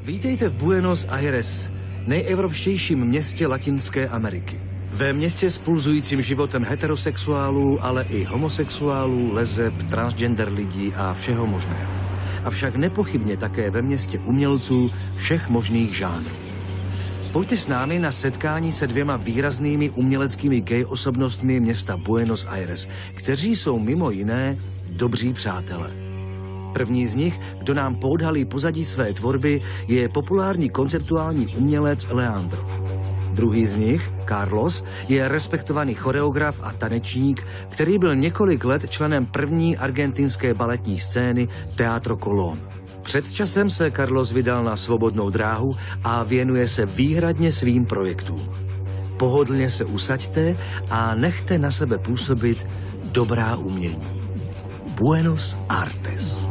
Vítejte v Buenos Aires, nejevropštějším městě Latinské Ameriky. Ve městě s pulzujícím životem heterosexuálů, ale i homosexuálů, leseb, transgender lidí a všeho možného. Avšak nepochybně také ve městě umělců všech možných žánrů. Pojďte s námi na setkání se dvěma výraznými uměleckými gay osobnostmi města Buenos Aires, kteří jsou mimo jiné dobří přátelé. První z nich, kdo nám poodhalí pozadí své tvorby, je populární konceptuální umělec Leandro. Druhý z nich, Carlos, je respektovaný choreograf a tanečník, který byl několik let členem první argentinské baletní scény Teatro Colón. Před časem se Carlos vydal na svobodnou dráhu a věnuje se výhradně svým projektům. Pohodlně se usaďte a nechte na sebe působit dobrá umění. Buenos Artes.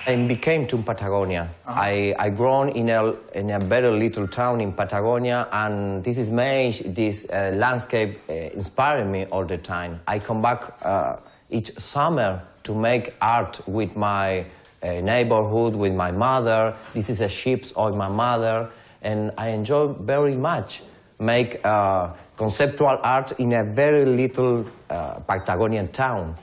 I became to Patagonia. I grown in a very little town in Patagonia, and this landscape inspired me all the time. I come back each summer to make art with my neighborhood, with my mother. This is a ship of my mother, and I enjoy very much make conceptual art in a very little Patagonian town.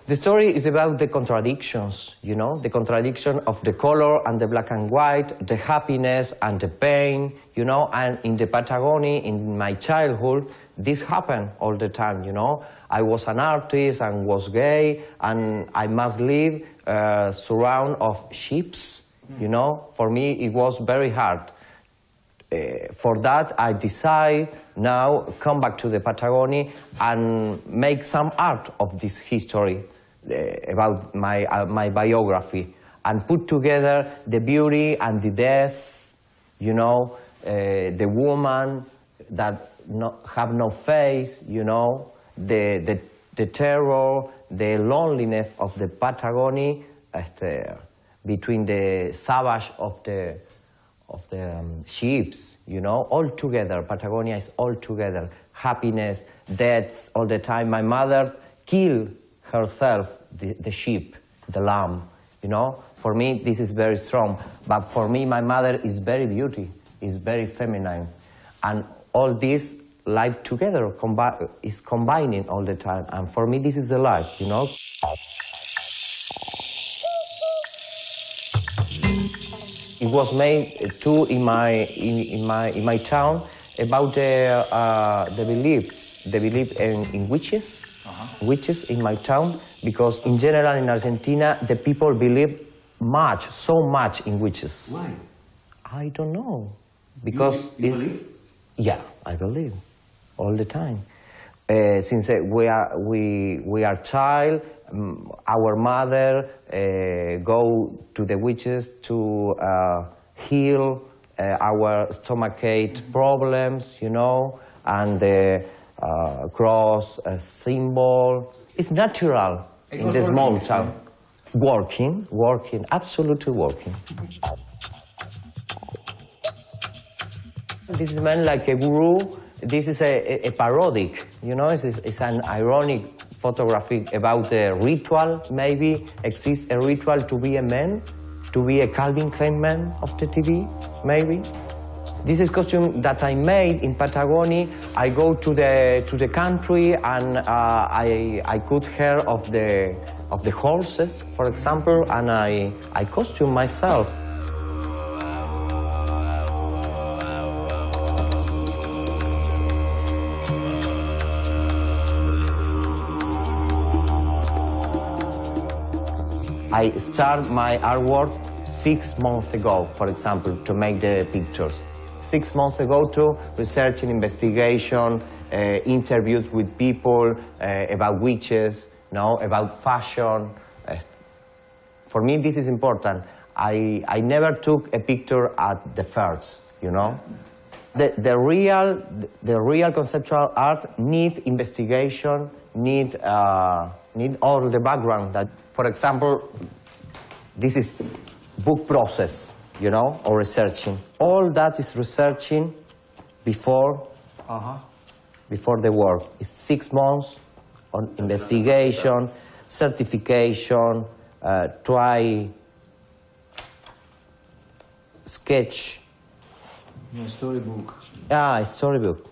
The story is about the contradictions, you know, the contradiction of the color and the black and white, the happiness and the pain, you know, and in the Patagonia, in my childhood, this happened all the time, you know. I was an artist and was gay, and I must live surround of ships, you know. For me, it was very hard. For that, I decide now come back to the Patagonia and make some art of this history about my biography, and put together the beauty and the death, you know, the woman that have no face, you know, the terror, the loneliness of the Patagonia, between the savage of the ships, you know, all together. Patagonia is all together. Happiness, death, all the time. My mother killed herself, the sheep, the lamb, you know. For me, this is very strong. But for me, my mother is very beauty, is very feminine. And all this life together is combining all the time. And for me, this is the life, you know. It was made too in my town about the belief in witches, witches in my town, because in general in Argentina the people believe so much in witches. Why? I don't know. Because you believe? Yeah, I believe all the time. Since we are child, our mother go to the witches to heal our stomachache problems, you know, and the cross symbol. It's natural in the small town. Working, absolutely working. This is meant like a guru. This is a parodic, you know, it's an ironic photography about a ritual, maybe exists a ritual to be a man, to be a Calvin Klein man of the TV, maybe. This is costume that I made in Patagonia. I go to the country and I cut hair of the horses, for example, and I costume myself. I started my artwork 6 months ago, for example, to make the pictures. 6 months ago to research and investigation, interviews with people about witches, you know, about fashion. For me, this is important. I never took a picture at the first, you know. The real conceptual art need investigation, need all the background. That, for example, this is book process, you know, or researching. All that is researching before the work. It's 6 months on investigation, certification, try, sketch. Storybook. Yeah, a storybook.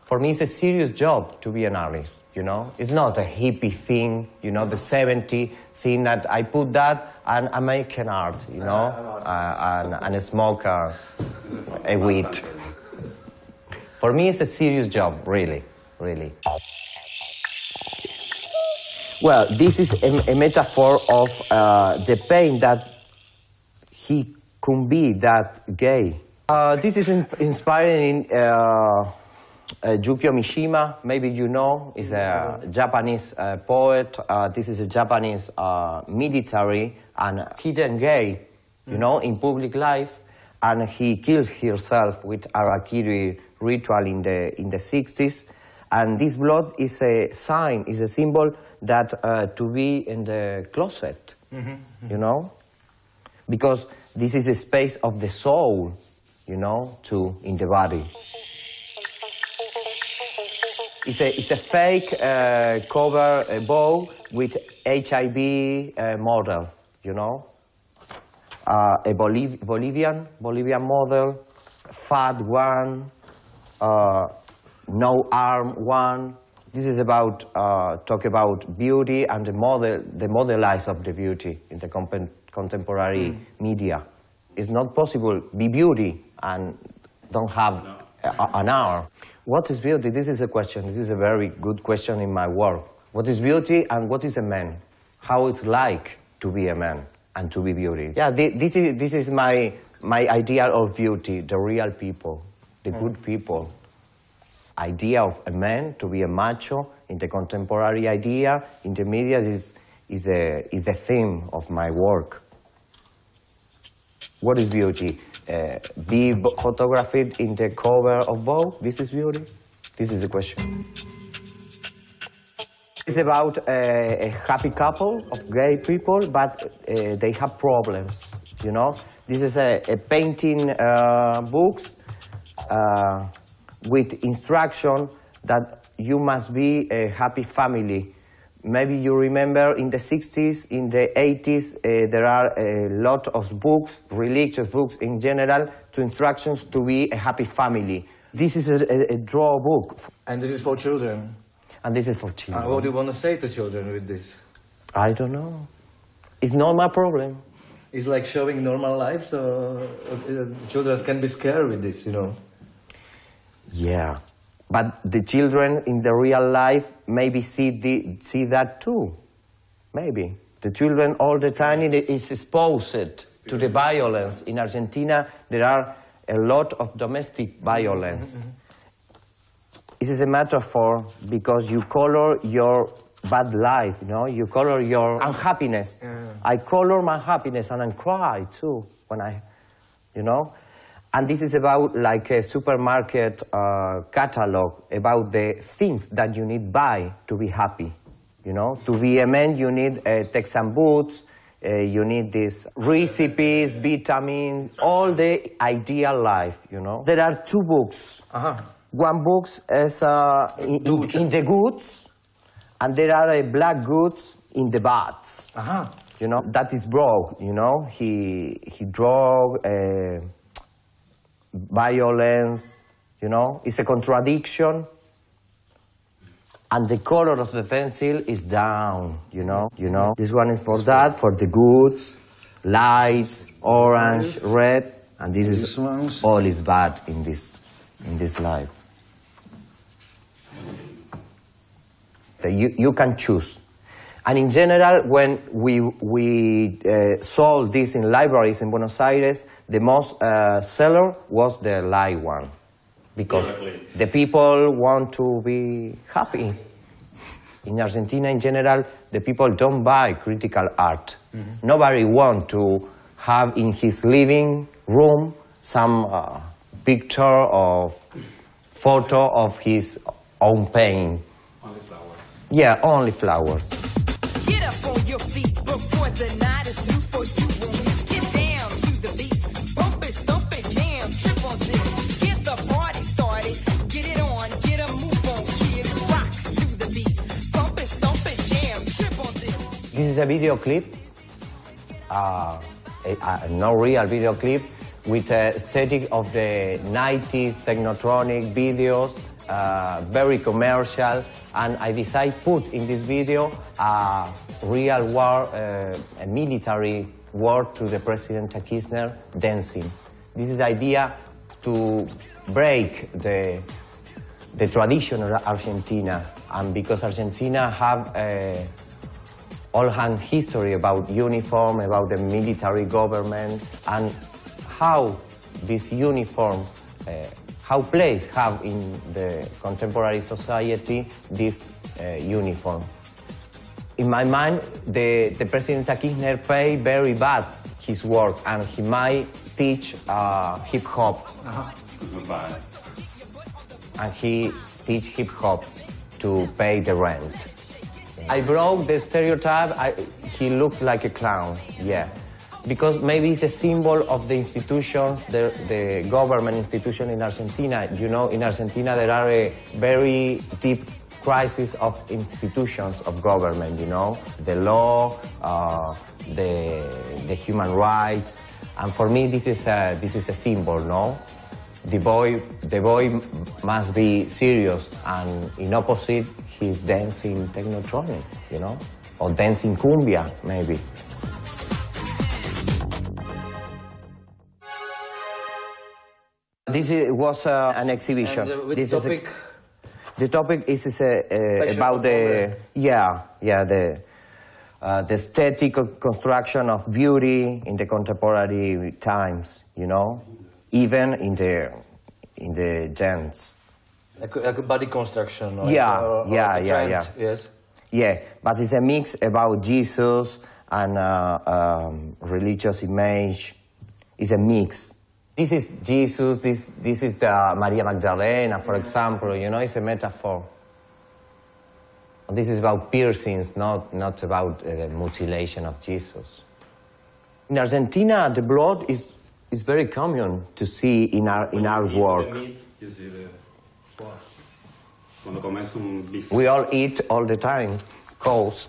For me, it's a serious job to be an artist, you know? It's not a hippie thing, you know, the 70 thing that I put that and I make an art, you know, and smoke a weed. For me, it's a serious job, really, really. Well, this is a metaphor of the pain that he could be that gay. This is inspiring Yukio Mishima, maybe you know, is a Japanese poet. This is a Japanese military and hidden gay, you know, in public life. And he killed himself with Harakiri ritual in the 60s. And this blood is a sign, is a symbol that to be in the closet, you know? Because this is a space of the soul, you know, in the body. It's a fake cover bow with HIV model, you know? A Bolivian model, fat one, no arm one. This is about, talk about beauty and the modelize of the beauty in the contemporary media. It's not possible be beauty and don't have an arm. What is beauty? This is a question. This is a very good question in my work. What is beauty and what is a man? How it's like to be a man and to be beauty. Yeah, this is my idea of beauty, the real people, the good people. Idea of a man to be a macho in the contemporary idea in the media is the theme of my work. What is beauty? Be photographed in the cover of Vogue. This is beauty? This is the question. It's about a happy couple of gay people, but they have problems, you know? This is a painting books with instruction that you must be a happy family. Maybe you remember in the 60s, in the 80s, there are a lot of books, religious books in general, to instructions to be a happy family. This is a draw book. And this is for children? And this is for children. What do you want to say to children with this? I don't know. It's not my problem. It's like showing normal life, so children can be scared with this, you know? Yeah. But the children in the real life maybe see that too. Maybe. The children all the time is exposed to the violence. In Argentina, there are a lot of domestic violence. This is a metaphor because you color your bad life, you know? You color your unhappiness. Yeah. I color my happiness and I cry too when you know? And this is about like a supermarket catalog, about the things that you need buy to be happy, you know? To be a man, you need Texan boots, you need these recipes, vitamins, all the ideal life, you know? There are 2 books. One book is in the goods, and there are black goods in the bads. You know, that is broke, you know? He draw violence, you know, it's a contradiction. And the color of the pencil is down, you know. This one is for that, for the goods, lights, orange, red, and this is all is bad in this life. You can choose. And in general, when we sold this in libraries in Buenos Aires, the most seller was the light one. Because the people want to be happy. In Argentina, in general, the people don't buy critical art. Nobody wants to have in his living room some picture or photo of his own pain. Only flowers. Yeah, only flowers. Get up on your feet before the night is through, for you won't get down This is a video clip, no real video clip, with the aesthetic of the 90s technotronic videos, very commercial, and I decided put in this video a real war, a military war to the President Kirchner dancing. This is the idea to break the tradition of Argentina, and because Argentina have all-hand history about uniform, about the military government, and how this uniform, how place have in the contemporary society this uniform. In my mind, the President Kirchner pay very bad his work, and he might teach hip-hop. And he teach hip-hop to pay the rent. I broke the stereotype, he looks like a clown, yeah. Because maybe it's a symbol of the institutions, the government institution in Argentina. You know, in Argentina there are a very deep crisis of institutions of government, you know. The law, the human rights. And for me this is a symbol, no? The boy must be serious, and in opposite, he's dancing technotronic, you know? Or dancing cumbia, maybe. Was an exhibition. And which topic? The topic is about the aesthetic construction of beauty in the contemporary times, you know, even in the gents. Like a body construction. Or Yeah. Yes. Yeah, but it's a mix about Jesus and religious image. It's a mix. This is Jesus, this is the Maria Magdalena, for example, you know, it's a metaphor. This is about piercings, not about the mutilation of Jesus. In Argentina, the blood is very common to see in our work. We all eat all the time, cows,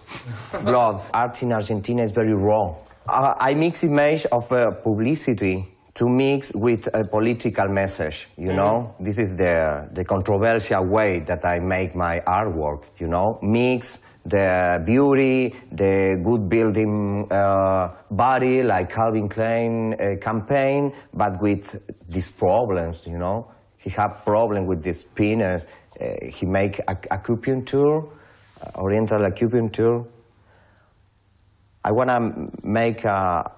blood. Art in Argentina is very raw. I mix image of publicity to mix with a political message, you know? This is the controversial way that I make my artwork, you know? Mix the beauty, the good building body, like Calvin Klein campaign, but with these problems, you know? He had problem with this penis. He make acupuncture, oriental acupuncture. I want to make a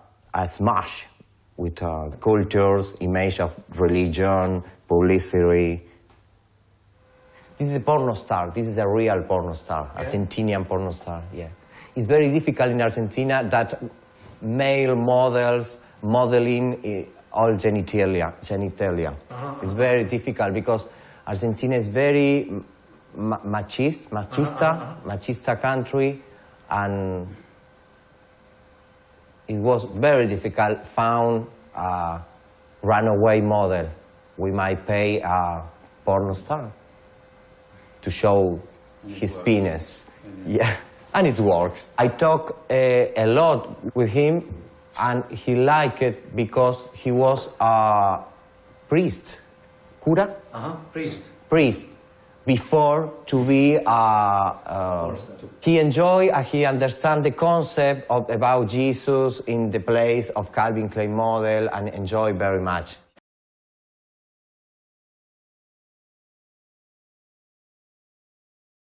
smash with cultures, image of religion, publicity. This is a porno star. This is a real porno star, yeah. Argentinian porno star, yeah. It's very difficult in Argentina that male models modeling all genitalia. It's very difficult because Argentina is very machista country, and it was very difficult found a runaway model. We might pay a porno star to show his penis. Yeah, and it works. I talk a lot with him, and he liked it because he was a priest. Cura? Priest. Before to be he enjoy and he understand the concept about Jesus in the place of Calvin Klein model, and enjoy very much.